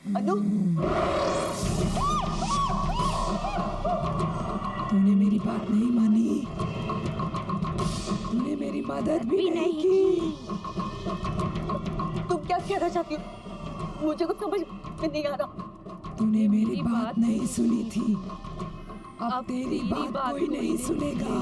अनु, तूने मेरी बात नहीं मानी, तूने मेरी मदद भी नहीं की। तुम क्या कहना चाहती हो? मुझे कुछ समझ में नहीं आ रहा। तूने मेरी बात नहीं सुनी थी, अब तेरी बात कोई नहीं सुनेगा।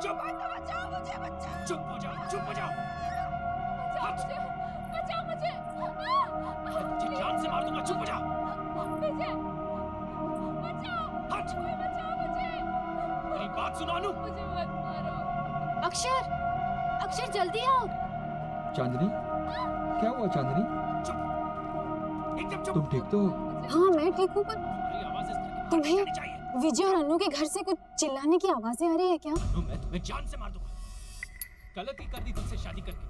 चुप बचाओ मुझे, चुप हो जाओ, चुप हो जाओ। बचाओ मुझे, तुझे जान से मार दूंगा, चुप हो जाओ। विजय, बचाओ, हट, कोई बचाओ मुझे, मेरी बात सुनो अनु। मुझे मत मारो। अक्षर जल्दी आओ। चांदनी, क्या हुआ चांदनी? चुप, एकदम चुप। तुम ठीक तो हो? हाँ मैं ठीक हूँ, पर तुम्हारी आवाज़ इस तरह की तुम्हें नहीं चाहिए। विजय और अनु के घर से कुछ चिल्लाने की आवाजें आ रही है क्या? अनु, मैं तुम्हें जान से मार दूंगा। गलती कर दी तुझसे शादी करके।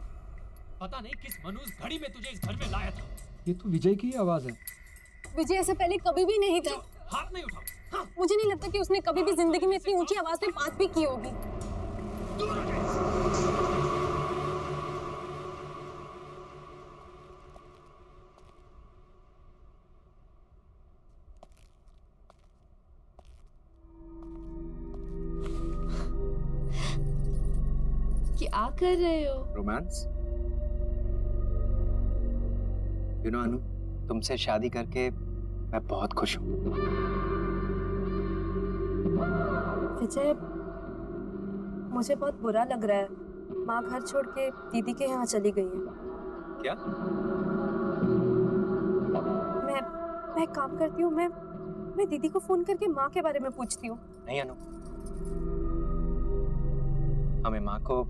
पता नहीं किस मनूस घड़ी में तुझे इस घर में लाया था। ये तो विजय की आवाज है। विजय ऐसे पहले कभी भी नहीं था। हाथ नहीं उठाओ। हाँ, मुझे नहीं लगता कि उसने कभी भी जिंदगी में इतनी ऊंची आवाज में बात भी की होगी। दूर हो जाए। क्या कर रहे हो? रोमांस? यू नो अनु, तुमसे शादी करके मैं बहुत खुश हूँ। विजय, मुझे बहुत बुरा लग रहा है। माँ घर छोड़ के दीदी के यहाँ चली गई है। क्या? मैं एक काम करती हूँ, मैं दीदी को फोन करके माँ के बारे में पूछती हूँ। नहीं अनु, हमें माँ को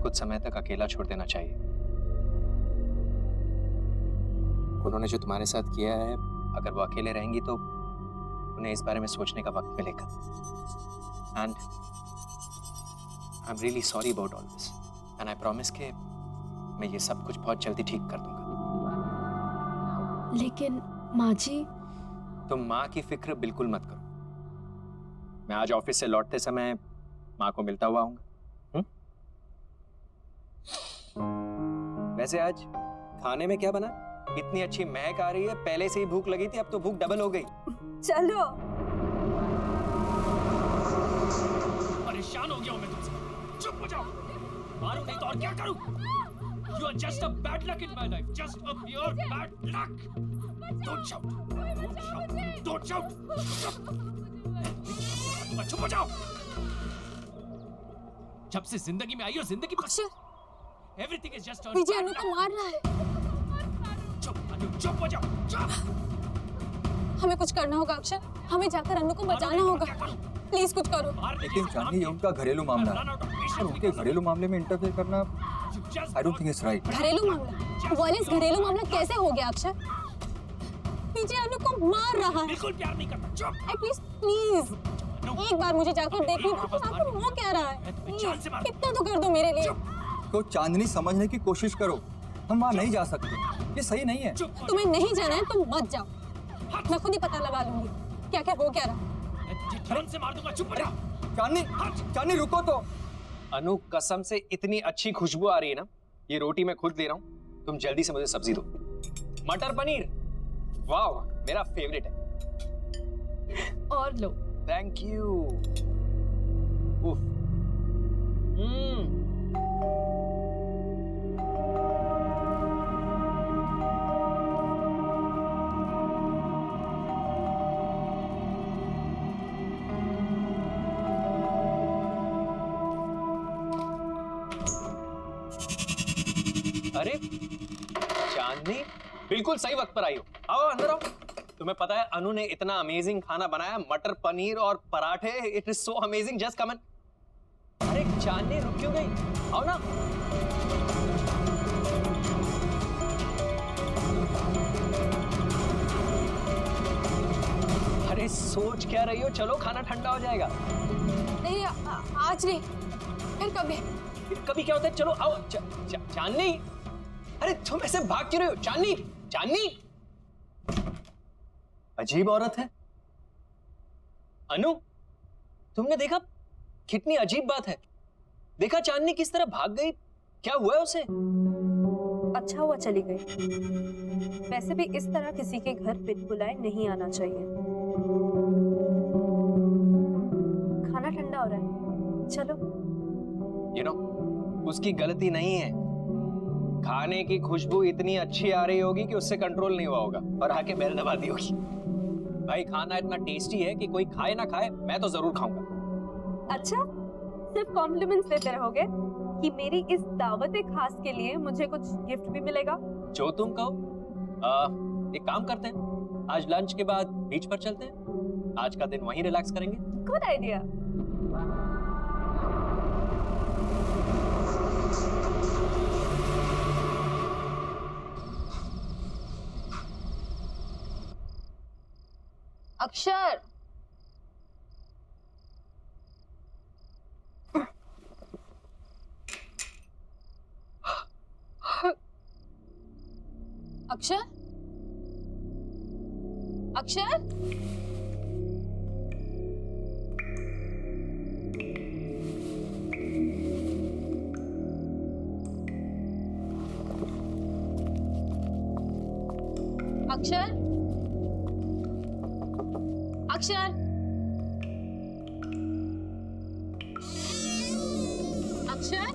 कुछ समय तक अकेला छोड़ देना चाहिए। उन्होंने जो तुम्हारे साथ किया है, अगर वो अकेले रहेंगी तो उन्हें इस बारे में सोचने का वक्त मिलेगा। And I am really sorry about all this, and I promise कि मैं ये सब कुछ बहुत जल्दी ठीक कर दूंगा। लेकिन माँ जी, तुम माँ की फिक्र बिल्कुल मत करो। मैं आज ऑफिस से लौटते समय माँ को मिलता हुआ आऊंगा। वैसे आज खाने में क्या बना? इतनी अच्छी महक आ रही है, पहले से ही भूख लगी थी, अब तो भूख डबल हो गई। चलो। परेशान हो गया हूं मैं तुमसे। चुप हो जाओ, मारो नहीं तो और क्या करूं? You are just a bad luck in my life, just a pure bad luck. Don't shout, don't shout, don't shout. चुप हो जाओ। जब से जिंदगी में आई हो जिंदगी अक्षर, everything is just विजय अनु को मार रहा है। चुप हो जाओ, चुप। हमें कुछ करना होगा अक्षर, हमें जाकर अनु को बचाना होगा। प्लीज कुछ करो। लेकिन चांदनी, ये उनका घरेलू मामला है और उनके घरेलू मामले में इंटरफेयर करना I don't think it's right. घरेलू मामला? वायलेंस घरेलू मामला कैसे हो गया अक्षर? विजय अनु को मार रहा है। बिल्कुल प्यार नहीं करता। चुप। एटलीस्ट प्लीज एक बार मुझे जाकर देखने दो, आखिर हो क्या रहा है। प्लीज इतना तो कर दो मेरे लिए। तो चांदनी, समझने की कोशिश करो, हम वहाँ नहीं जा सकते, ये सही नहीं है। तुम्हें नहीं जाना है, तुम मत जाओ, मैं खुद ही पता लगा लूंगी क्या क्या हो क्या रहा। तुरंत से मार दूंगा। चुप हो जाओ। चांदनी, चांदनी रुको तो। अनु, कसम से इतनी अच्छी खुशबू आ रही है ना, ये रोटी मैं खुद दे रहा हूँ, तुम जल्दी से मुझे सब्जी दो। मटर पनीर, वाह, मेरा फेवरेट है। और लो। Thank you. उफ। अरे चांदनी, बिल्कुल सही वक्त पर आई हो। आओ अंदर आओ। तुम्हें पता है अनु ने इतना अमेजिंग खाना बनाया, मटर पनीर और पराठे। It is so amazing, just come in. अरे चांदनी, रुक क्यों गई? आओ ना। अरे सोच क्या रही हो? चलो, खाना ठंडा हो जाएगा। नहीं आज नहीं, फिर कभी। फिर कभी क्या होता है? चलो आओ। चांदनी, अरे तुम ऐसे भाग क्यों रहे हो? चांदनी, चांदनी, अजीब औरत है। अनु, तुमने देखा? कितनी अजीब बात है। देखा चांदनी किस तरह भाग गई? क्या हुआ है उसे? अच्छा हुआ चली गई। वैसे भी इस तरह किसी के घर बिन बुलाए नहीं आना चाहिए। खाना ठंडा हो रहा है, चलो। You know, उसकी गलती नहीं है। खाने की खुशबू इतनी अच्छी आ रही होगी कि उससे कंट्रोल नहीं हुआ होगा और आके बेल दबा दी होगी। भाई, खाना इतना टेस्टी है कि कोई खाए ना खाए, मैं तो जरूर खाऊंगा। अच्छा, सिर्फ कॉम्प्लीमेंट्स देते रहोगे कि मेरी इस दावत खास के लिए मुझे कुछ गिफ्ट भी मिलेगा? जो तुम कहो। एक काम करते हैं, आज लंच के बाद बीच पर चलते हैं। आज का दिन वहीं रिलैक्स करेंगे। Good idea. अक्षर, अक्षर, अक्षर, अक्षर, अक्षर, अक्षर,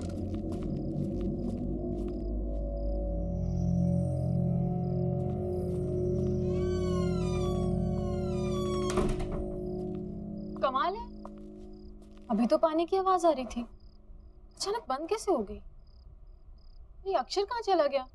कमाल है, अभी तो पानी की आवाज आ रही थी, अचानक बंद कैसे हो गई? ये अक्षर कहाँ चला गया?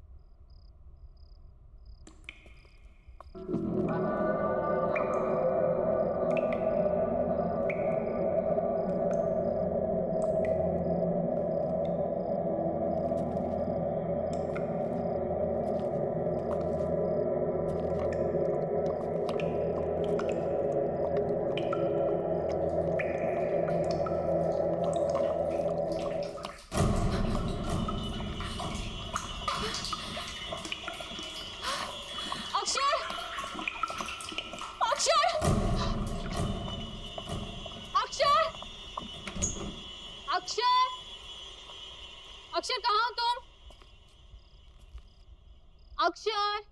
अक्षर, कहाँ हो तुम? अक्षर,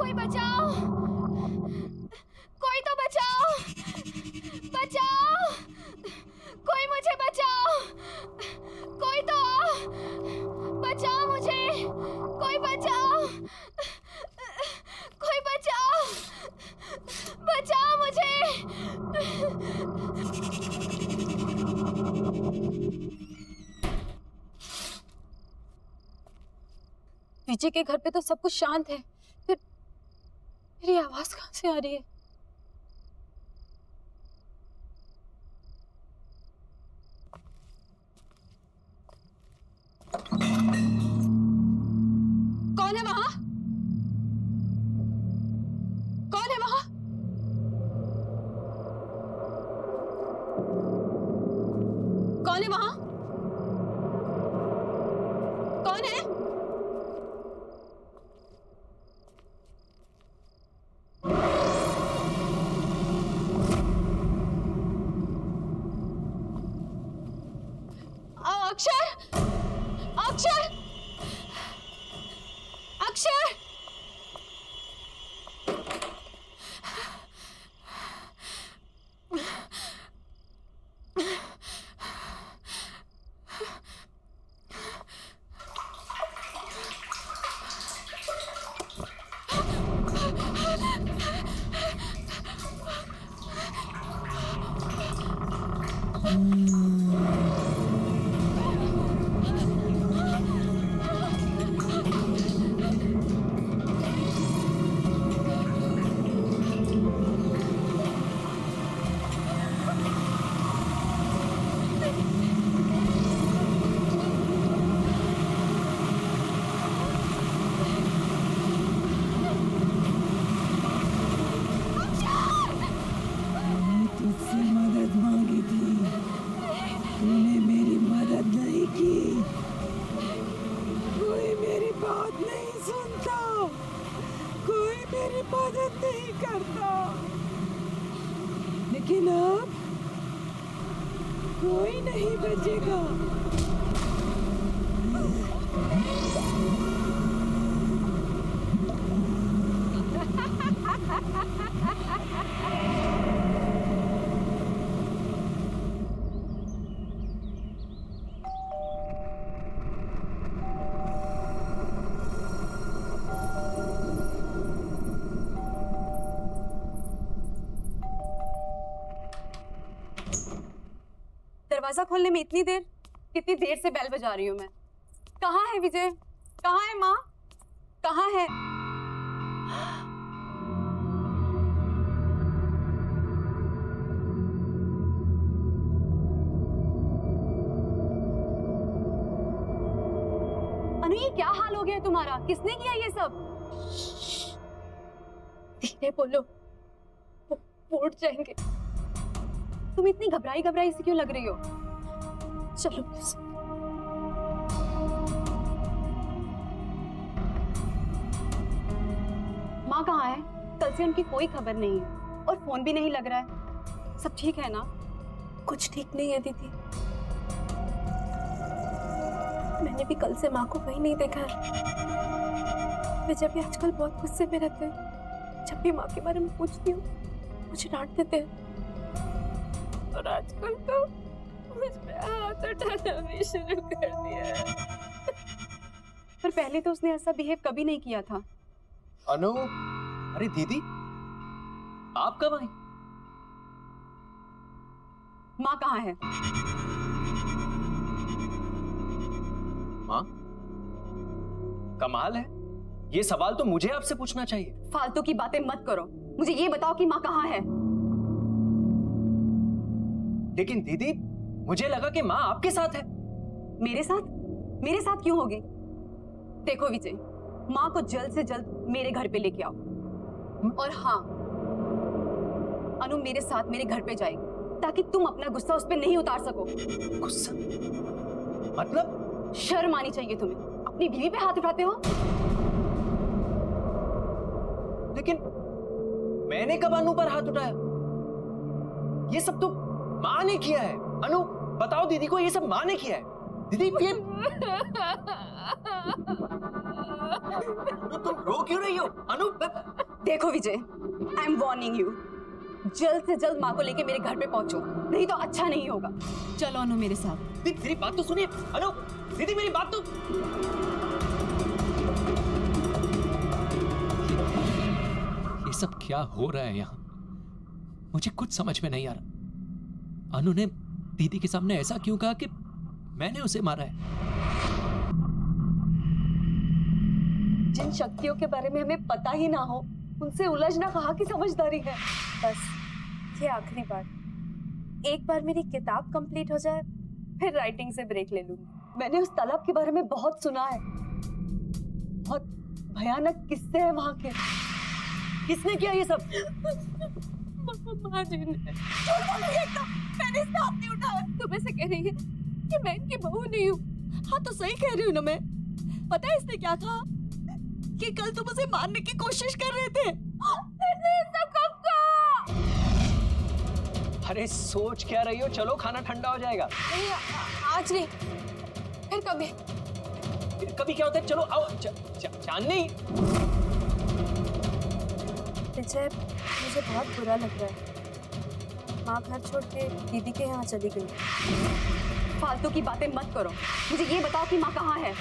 कोई बचाओ, कोई तो बचाओ, बचाओ, कोई मुझे बचाओ, कोई तो बचाओ मुझे, कोई बचाओ, कोई बचाओ, बचाओ मुझे। विजय के घर पे तो सब कुछ शांत है, फिर मेरी आवाज कहाँ से आ रही है? कौन है वहां? कौन है वहां? कौन है वहां? कौन है? अक्षर, अक्षर, अक्षर, मैंने तुझसे मदद मांगी थी, तूने मेरी मदद नहीं की। कोई मेरी बात नहीं सुनता, कोई मेरी मदद नहीं करता, लेकिन अब कोई नहीं बचेगा। दरवाजा खोलने में इतनी देर, कितनी देर से बेल बजा रही हूँ मैं। कहाँ है विजय? कहाँ है माँ? कहाँ है? अनु, ये क्या हाल हो गया है तुम्हारा? किसने किया ये सब? धीरे बोलो, वो उठ जाएंगे। तुम इतनी घबराई घबराई सी क्यों लग रही हो? चलो प्लीज। माँ कहाँ है? कल से उनकी कोई खबर नहीं है और फोन भी नहीं लग रहा है। सब ठीक है ना? कुछ ठीक नहीं है दीदी। मैंने भी कल से माँ को कहीं नहीं देखा है। विजय भी आजकल बहुत गुस्से में रहते हैं। जब भी माँ के बारे में पूछती हूँ मुझे डांट देते हैं। और आजकल तो मुझ पे हाथ उठाना भी शुरू कर दिया है। पर पहले तो उसने ऐसा बिहेव कभी नहीं किया था। अनु, अरे दीदी, आप कब आई? माँ कहाँ है? माँ? कमाल है, ये सवाल तो मुझे आपसे पूछना चाहिए। फालतू की बातें मत करो। मुझे ये बताओ कि माँ कहाँ है? लेकिन दीदी, मुझे लगा कि माँ आपके साथ है। मेरे साथ? मेरे साथ क्यों होगी? देखो विजय, माँ को जल्द से जल्द मेरे घर पे लेके आओ। और हाँ, अनु मेरे साथ मेरे घर पे जाएगी ताकि तुम अपना गुस्सा उस पे नहीं उतार सको। गुस्सा? मतलब? शर्म आनी चाहिए तुम्हें। अपनी बीवी पे हाथ उठाते हो। लेकिन मैंने कब अनु पर हाथ उठाया? ये सब तो माँ ने किया है। अनु, बताओ दीदी को, ये सब माँ ने किया है। दीदी, ये तुम रो क्यों रही हो अनु? देखो विजय, आई एम वार्निंग यू, जल्द से जल्द माँ को लेके मेरे घर पे पहुंचो, नहीं तो अच्छा नहीं होगा। चलो अनु मेरे साथ। मेरी बात तो सुनिए अनु, दीदी मेरी बात तो। ये सब क्या हो रहा है यहाँ? मुझे कुछ समझ में नहीं आ रहा। अनु ने दीदी के सामने ऐसा क्यों कहा कि मैंने उसे मारा है? जिन शक्तियों के बारे में हमें पता ही ना हो, उनसे उलझना कहाँ की समझदारी है। बस ये आखिरी बार, एक बार मेरी किताब कंप्लीट हो जाए फिर राइटिंग से ब्रेक ले लूंगी। मैंने उस तालाब के बारे में बहुत सुना है, बहुत भयानक किस्से हैं वहां के। किसने किया ये सब? माँ जी ने। मैंने इसका हाथ नहीं उठाया। तुम ऐसे कह रही है कि मैं इनकी बहू नहीं हूँ? हाँ तो सही कह रही हूँ ना मैं। पता है इसने क्या कहा? कि कल तुम उसे मारने की कोशिश कर रहे थे। अरे सोच क्या रही हो? चलो खाना ठंडा हो जाएगा। नहीं आज नहीं, फिर कभी। कभी क्या होता है? चलो आओ। चांदनी, विजय मुझे बहुत बुरा लग रहा है। माँ घर छोड़ के दीदी के यहाँ चली गई। फालतू की बातें मत करो, मुझे ये बताओ कि माँ कहाँ है?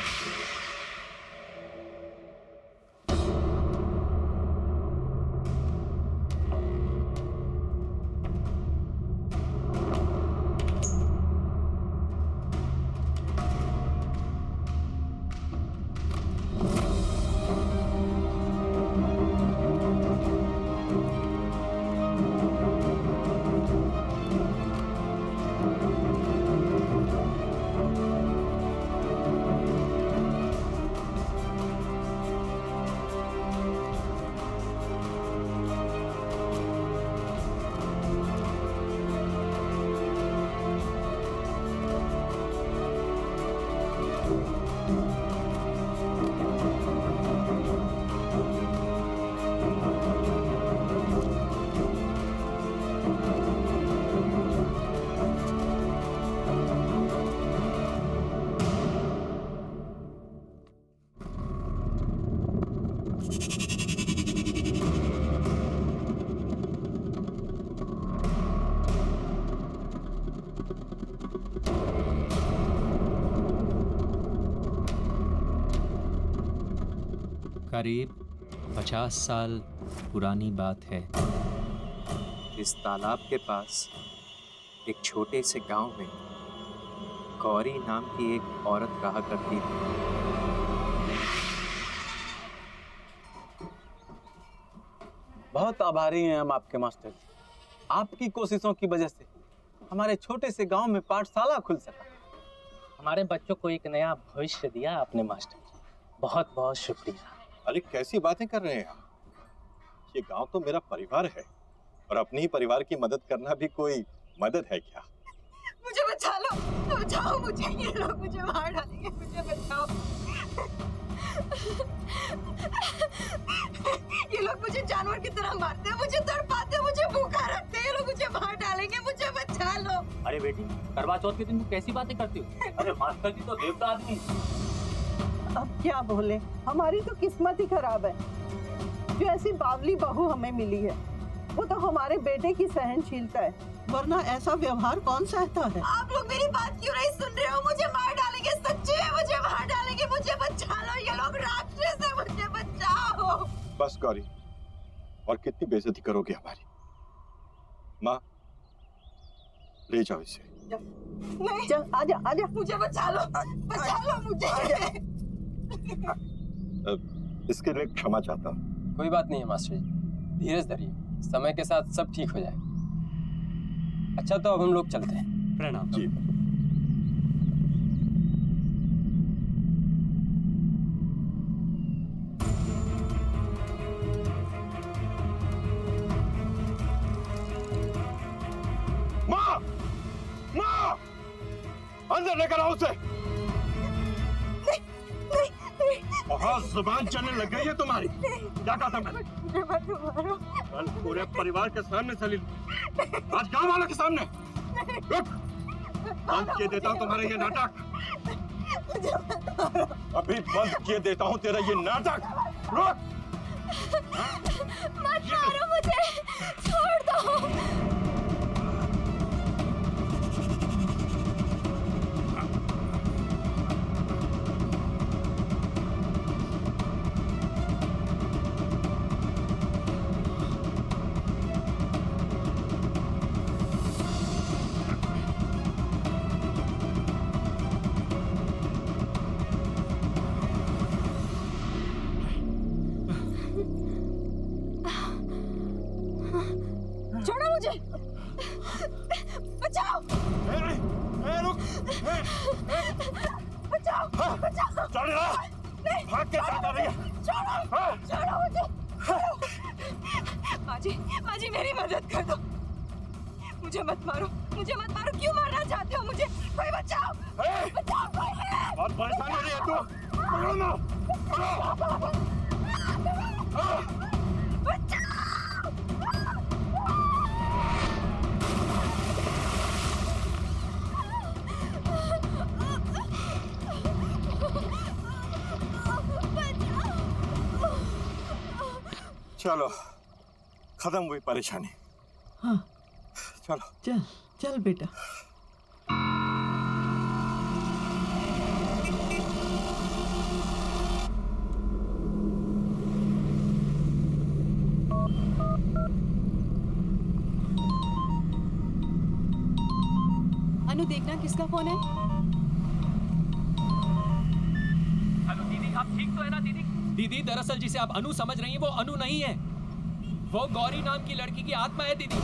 करीब 50 साल पुरानी बात है। इस तालाब के पास एक छोटे से गांव में गौरी नाम की एक औरत रहा करती थी। बहुत आभारी हैं हम आपके मास्टर जी। आपकी कोशिशों की वजह से हमारे छोटे से गांव में पाठशाला खुल सका। हमारे बच्चों को एक नया भविष्य दिया आपने मास्टर जी, बहुत बहुत शुक्रिया। अरे कैसी बातें कर रहे हैं आप? ये गांव तो मेरा परिवार है और अपने ही परिवार की मदद करना भी कोई मदद है क्या? मुझे बचा लो, बचाओ मुझे, ये लोग मुझे मार डालेंगे, मुझे बचाओ। ये लोग मुझे जानवर की तरह मारते हैं, मुझे तड़पाते हैं, मुझे भूखा रखते हैं, ये लोग मुझे मार डालेंगे, मुझे बचा लो। अरे बेटी, करवा चौथ के दिन तुम कैसी बातें करती हो? अरे मास्टर जी तो देवता आदमी। अब क्या बोले, हमारी तो किस्मत ही खराब है जो ऐसी बावली बहू हमें मिली है। वो तो हमारे बेटे की सहनशीलता है, वरना ऐसा व्यवहार कौन सहता है। आप लोग मेरी बात क्यों नहीं सुन रहे हो? मुझे मार डालेंगे, सच्ची है, मुझे मार डालेंगे, मुझे बचा लो, ये लोग राक्षस है, मुझे बचाओ। बस गौरी, और कितनी बेइज्जती करोगे हमारी? माँ, ले जाओ इसे। नहीं, चल आजा आजा, मुझे बचा लो मुझे। इसके लिए क्षमा चाहता हूँ। कोई बात नहीं है मास्टर जी, धीरज धरिए, समय के साथ सब ठीक हो जाएगा। अच्छा तो अब हम लोग चलते हैं। प्रणाम जी। माँ, माँ, अंदर लेकर आओ उसे। बहुत जुबान चलने लग गई है तुम्हारी। क्या कहा था मैंने? कल पूरे परिवार के सामने सलील, आज गांव वालों के सामने। रुक, बंद किए देता हूँ तुम्हारे ये नाटक। अभी बंद किए देता हूँ तेरा ये नाटक। रुक। मत मारो मुझे, छोड़ दो। छोड़ो मुझे, बचाओ। रुक। बचाओ, बचाओ। चल रहा। भाग के जाता रही है। छोड़ो मुझे। माँ जी मेरी मदद कर दो। मुझे मत मारो, क्यों मारना चाहते हो मुझे? कोई बचाओ, बचाओ कोई है। बहुत परेशान हो रही है तू। पकड़ो ना, पकड़ो। चलो, खत्म हुई परेशानी। हाँ चलो चल चल बेटा। अनु देखना किसका फोन है। हेलो दीदी, आप ठीक तो है ना दीदी? दीदी दरअसल जिसे आप अनु समझ रही हैं वो अनु नहीं है, वो गौरी नाम की लड़की की आत्मा है दीदी।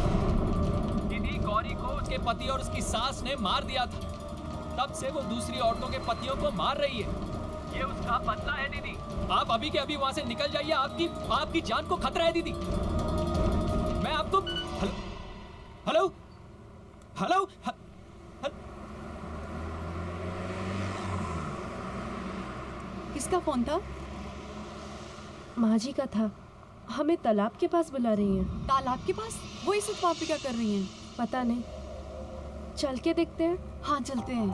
दीदी गौरी को उसके पति और उसकी सास ने मार दिया था, तब से वो दूसरी औरतों के पतियों को मार रही है। ये उसका बदला है दीदी। आप अभी के अभी वहाँ से निकल जाइए, आपकी जान को खतरा है दीदी। मैं आपको हेलो हेलो किसका फोन था? माँ जी का था। हमें तालाब के पास बुला रही हैं। तालाब के पास? वो इस वक्त वहाँ पे क्या कर रही हैं? पता नहीं, चल के देखते हैं। हाँ चलते हैं।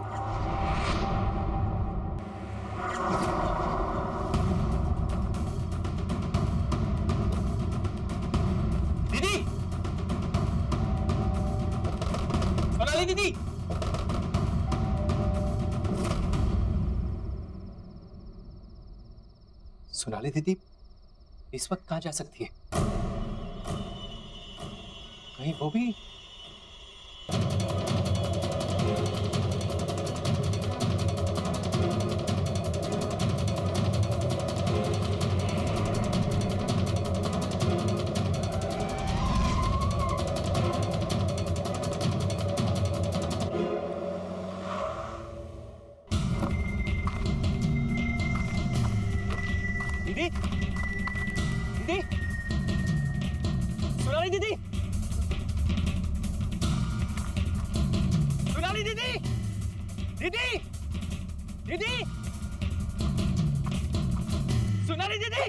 दीदी, सोनाली दीदी, सोनाली दीदी इस वक्त कहाँ जा सकती है? कहीं वो भी दीदी, दीदी, सोनाली दीदी, सोनाली दीदी, दीदी, दीदी, सोनाली दीदी,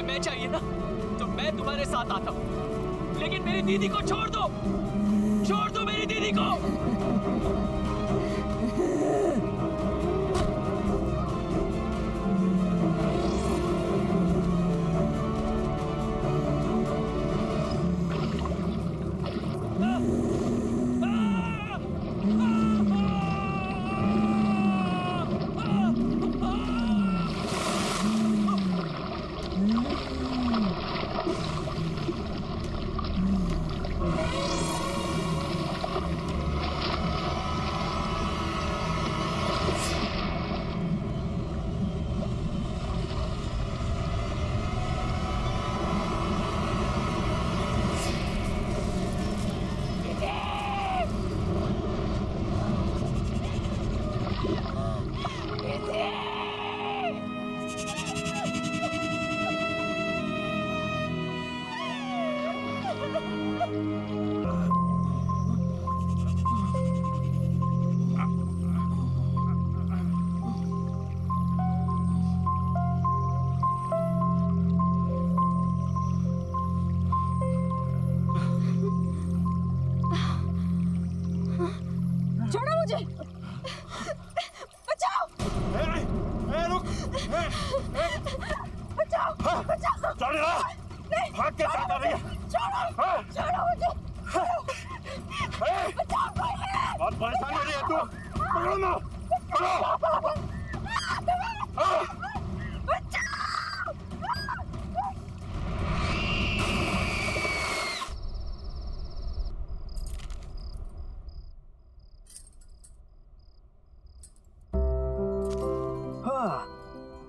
मैं चाहिए ना तो मैं तुम्हारे साथ आता हूँ, लेकिन मेरी दीदी को छोड़ दो मेरी दीदी को। छोड़ो मुझे, बचाओ, रुक, बचाओ, बचाओ, चल रहा, भाग के साथ आ रही है। छोड़ो मुझे, बचाओ कोई है। बहुत परेशान हो रही है तू, पकड़ो ना, पकड़ो।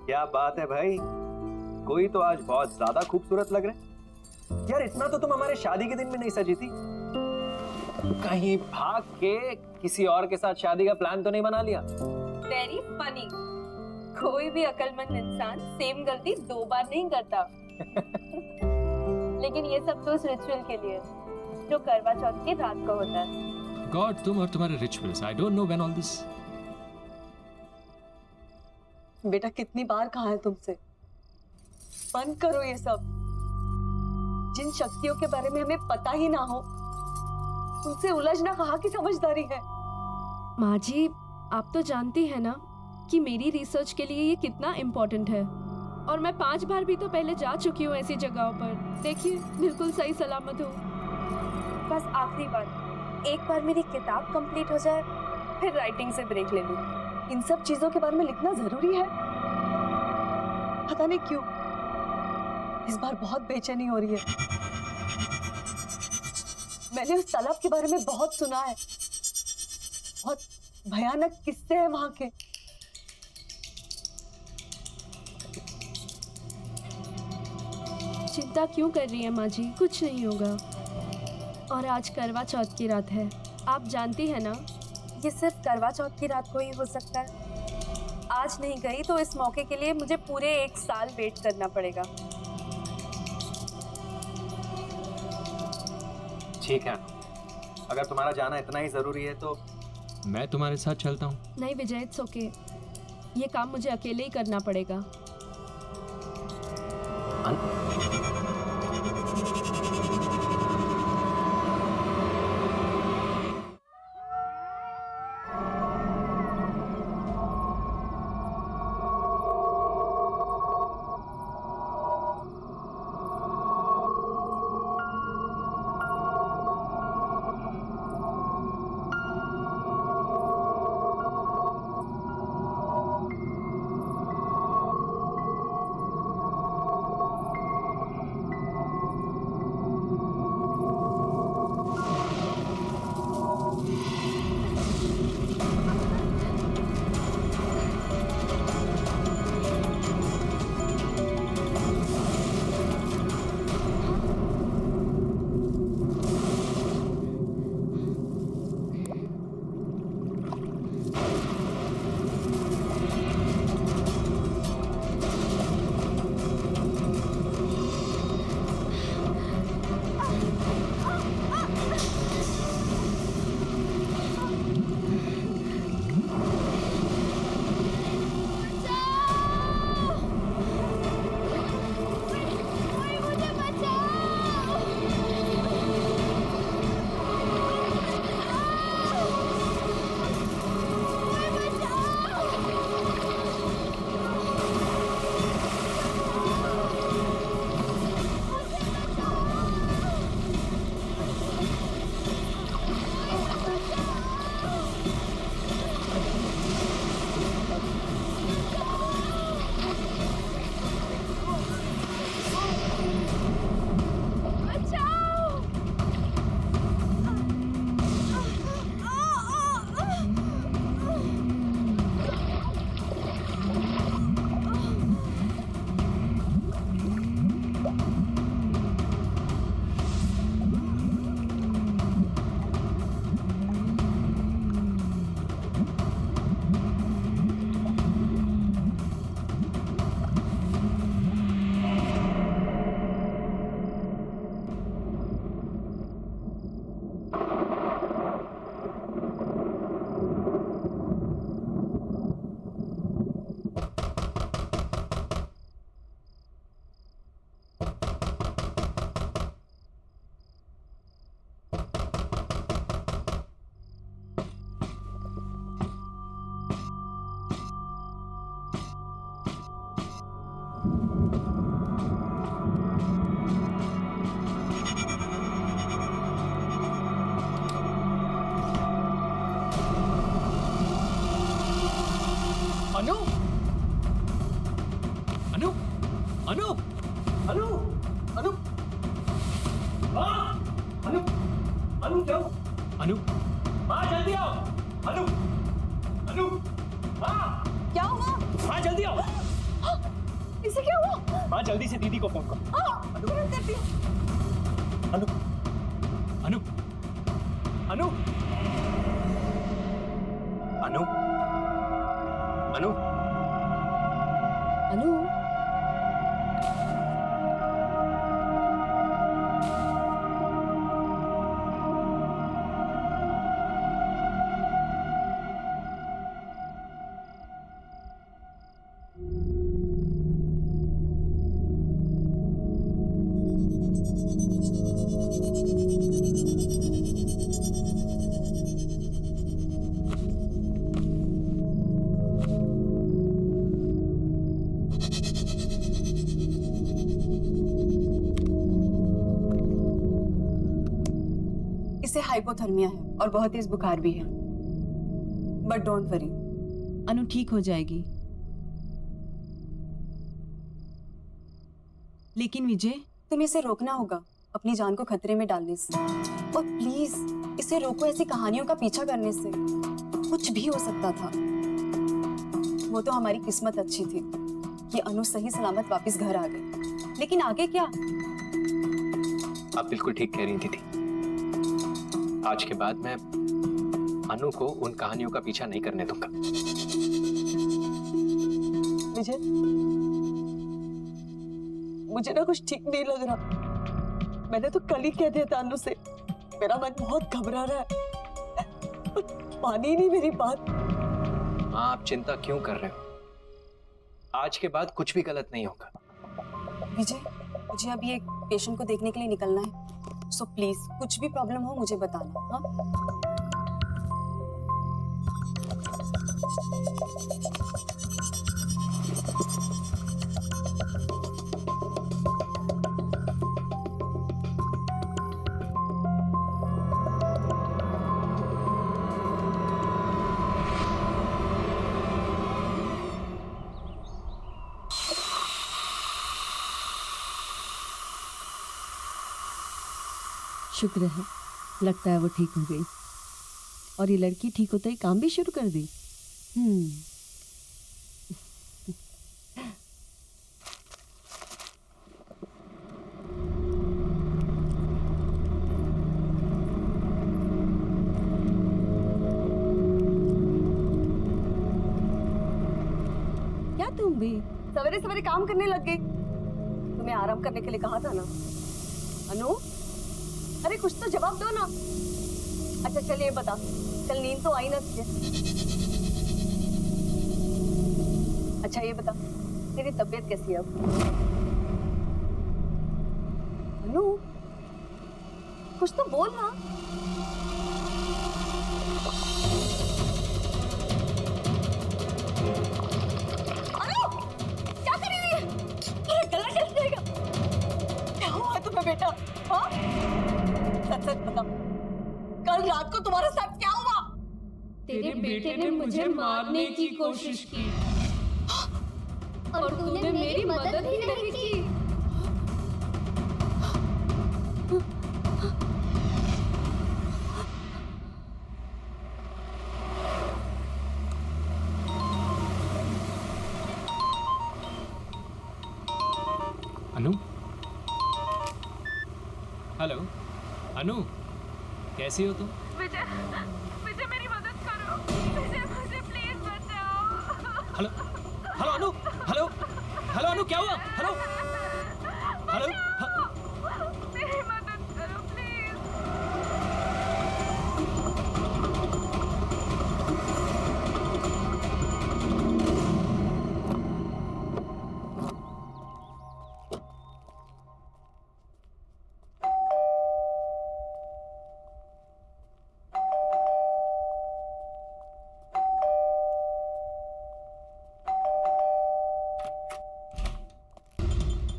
क्या बात है भाई, कोई तो आज बहुत ज्यादा खूबसूरत लग रहे हैं। यार इतना तो तुम हमारे शादी के दिन में नहीं सजी थी। कहीं भाग के किसी और के साथ शादी का प्लान तो नहीं बना लिया? Very funny. कोई भी अक्लमंद इंसान सेम गलती 2 बार नहीं करता। लेकिन ये सब तो उस रिचुअल के लिए जो करवा चौथ की रात को होता है। गॉड, तुम और तुम्हारे rituals, I don't know when all this. बेटा कितनी बार कहा है तुमसे, बंद करो ये सब। जिन शक्तियों के बारे में हमें पता ही ना हो उनसे उलझना कहाँ की समझदारी है। माँ जी, आप तो जानती है ना कि मेरी रिसर्च के लिए ये कितना इम्पोर्टेंट है, और मैं 5 बार भी तो पहले जा चुकी हूँ ऐसी जगहों पर। देखिए, बिल्कुल सही सलामत हूँ। बस आखिरी बार, एक बार मेरी किताब कंप्लीट हो जाए, फिर राइटिंग से ब्रेक ले लूँ। इन सब चीजों के बारे में लिखना जरूरी है? पता नहीं क्यों इस बार बहुत बेचैनी हो रही है। मैंने उस तालाब के बारे में बहुत सुना है, बहुत भयानक किस्से हैं वहां के। चिंता क्यों कर रही है माँ जी, कुछ नहीं होगा। और आज करवा चौथ की रात है, आप जानती है ना, ये सिर्फ करवा चौथ की रात को ही हो सकता है। आज नहीं गई तो इस मौके के लिए मुझे पूरे 1 साल वेट करना पड़ेगा। ठीक है, अगर तुम्हारा जाना इतना ही जरूरी है तो मैं तुम्हारे साथ चलता हूँ। नहीं विजय, इट्स ओके। ये काम मुझे अकेले ही करना पड़ेगा। अनु अनु माँ अनु अनु क्या हुआ? अनु माँ जल्दी आओ अनु अनु माँ क्या हुआ? माँ जल्दी आओ इसे क्या हुआ? माँ जल्दी से दीदी को फोन करो। हाँ, तुरंत करती हूँ। अनु अनु अनु अनु अनु अनु इसे हाइपोथर्मिया है और बहुत तेज बुखार भी है, बट डोंट वरी, अनु ठीक हो जाएगी। लेकिन विजय, तुम्हें इसे रोकना होगा अपनी जान को खतरे में डालने से, और प्लीज इसे रोको ऐसी कहानियों का पीछा करने से। कुछ भी हो सकता था। वो तो हमारी किस्मत अच्छी थी कि अनु सही सलामत वापस घर आ गए, लेकिन आगे क्या? आप बिल्कुल ठीक कह रही थी दीदी। आज के बाद मैं अनु को उन कहानियों का पीछा नहीं करने दूंगा। विजय, मुझे ना कुछ ठीक नहीं लग रहा। मैंने तो कल ही कह दिया था अनु से, मेरा मन बहुत घबरा रहा है, मानी ही नहीं मेरी बात। हाँ, आप चिंता क्यों कर रहे हो? आज के बाद कुछ भी गलत नहीं होगा। विजय, मुझे अभी एक पेशेंट को देखने के लिए निकलना है, सो प्लीज कुछ भी प्रॉब्लम हो मुझे बताना। हाँ? शुक्र है, लगता है वो ठीक हो गई, और ये लड़की ठीक होते ही काम भी शुरू कर दी। क्या तुम भी सवेरे सवेरे काम करने लग गई? तुम्हें आराम करने के लिए कहा था ना। अनु, अरे कुछ तो जवाब दो ना। अच्छा चलिए बता, कल नींद तो आई ना तुझे? अच्छा ये बता, तेरी तबीयत कैसी है अब? अनु, कुछ तो बोल ना। अनु, क्या कर रही है? अरे गला जल जाएगा। क्या हुआ तुम्हें बेटा? हाँ? सच सच बता, कल रात को तुम्हारे साथ क्या हुआ? तेरे बेटे ने मुझे मारने की कोशिश की और तूने मेरी मदद ही नहीं की। अनु, हेलो अनु, कैसी हो तुम? विजय, विजय मेरी मदद करो। विजय मुझे प्लीज बचाओ। हेलो हेलो अनु, हेलो हेलो अनु, क्या हुआ? हेलो हेलो मेरी मदद करो प्लीज।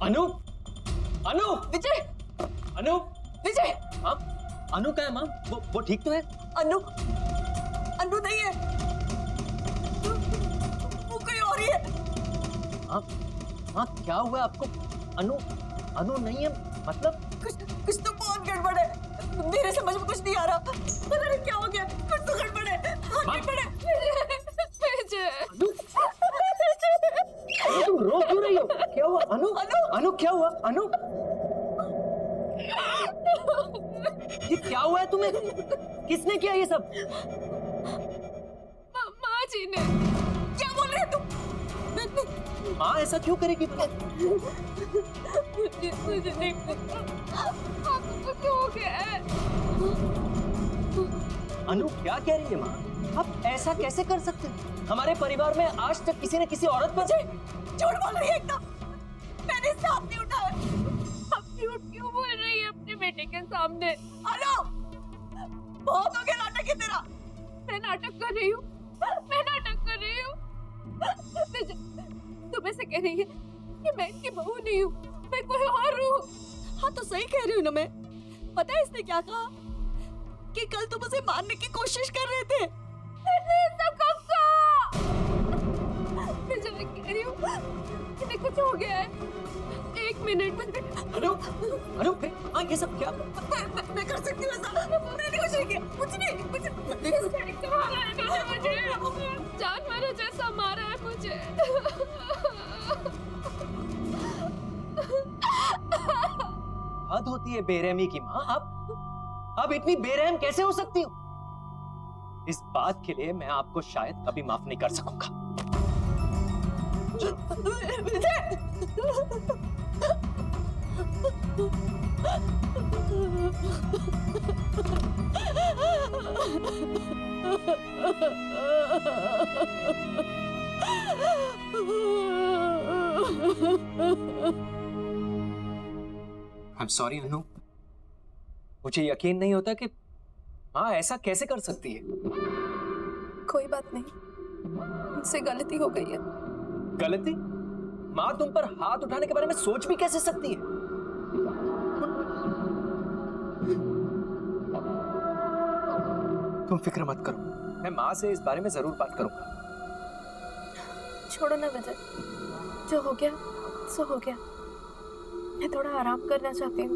अनु, अनु, विजय, अनु, विजय, हाँ, अनु का है माँ? वो ठीक तो है? अनु, अनु नहीं है, वो कोई और ही है। हाँ, हाँ, क्या हुआ आपको? अनु, अनु नहीं है मतलब? कुछ तो बहुत गड़बड़ है, मेरे समझ में कुछ नहीं आ रहा, पता नहीं क्या हो गया, कुछ तो गड़बड़ है, बहुत गड़बड़ है। अनु तुम रो क्यों रही हो? क्या हुआ अनु? अनु क्या हुआ अनु? ये क्या हुआ है तुम्हें? किसने किया ये सब? माँ जी ने। क्या बोल रहे हो तुम? माँ ऐसा क्यों करेगी? मुझे नहीं पता, आपको कुछ हो गया है। अनु क्या कह रही है माँ? आप ऐसा कैसे कर सकते हैं? हमारे परिवार में आज तक किसी ने किसी औरत पर झूठ बोल रही है एकदम, मैंने इससे हाथ नहीं उठाया। आप झूठ क्यों बोल रही है अपने बेटे के सामने? अनु, बहुत हो गया नाटक है तेरा। मैं नाटक कर रही हूँ, मैं नाटक कर रही हूँ। तुम ऐसे कह रही है कि मैं इनकी बहू नहीं हूँ, मैं कोई और हूँ। हाँ तो सही कह रही हूँ ना मैं। पता है इसने क्या कहा? कि कल तुम उसे मारने की कोशिश कर रहे थे। मैं जब कह रही हूँ कि कुछ हो गया है। एक मिनट। अनु अनु हाँ ये सब क्या? मैं कर सकती हूँ ऐसा? मैंने कुछ नहीं किया, कुछ नहीं। जानवर जैसा मारा है मुझे। हद होती है बेरहमी की माँ। आप इतनी बेरहम कैसे हो सकती हो? इस बात के लिए मैं आपको शायद कभी माफ नहीं कर सकूंगा। I'm sorry अनु, मुझे यकीन नहीं होता कि माँ ऐसा कैसे कर सकती है। कोई बात नहीं, मुझसे गलती हो गई है। गलती? माँ तुम पर हाथ उठाने के बारे में सोच भी कैसे सकती है? तुम फिक्र मत करो, मैं माँ से इस बारे में जरूर बात करूंगा। छोड़ो ना विजय, जो हो गया सो हो गया। मैं थोड़ा आराम करना चाहती हूँ।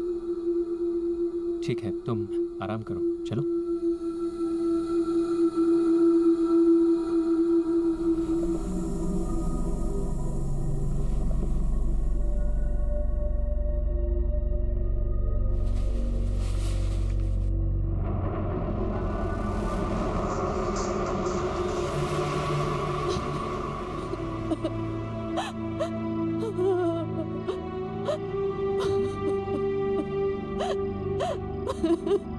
ठीक है, तुम आराम करो, चलो। Ha ha ha.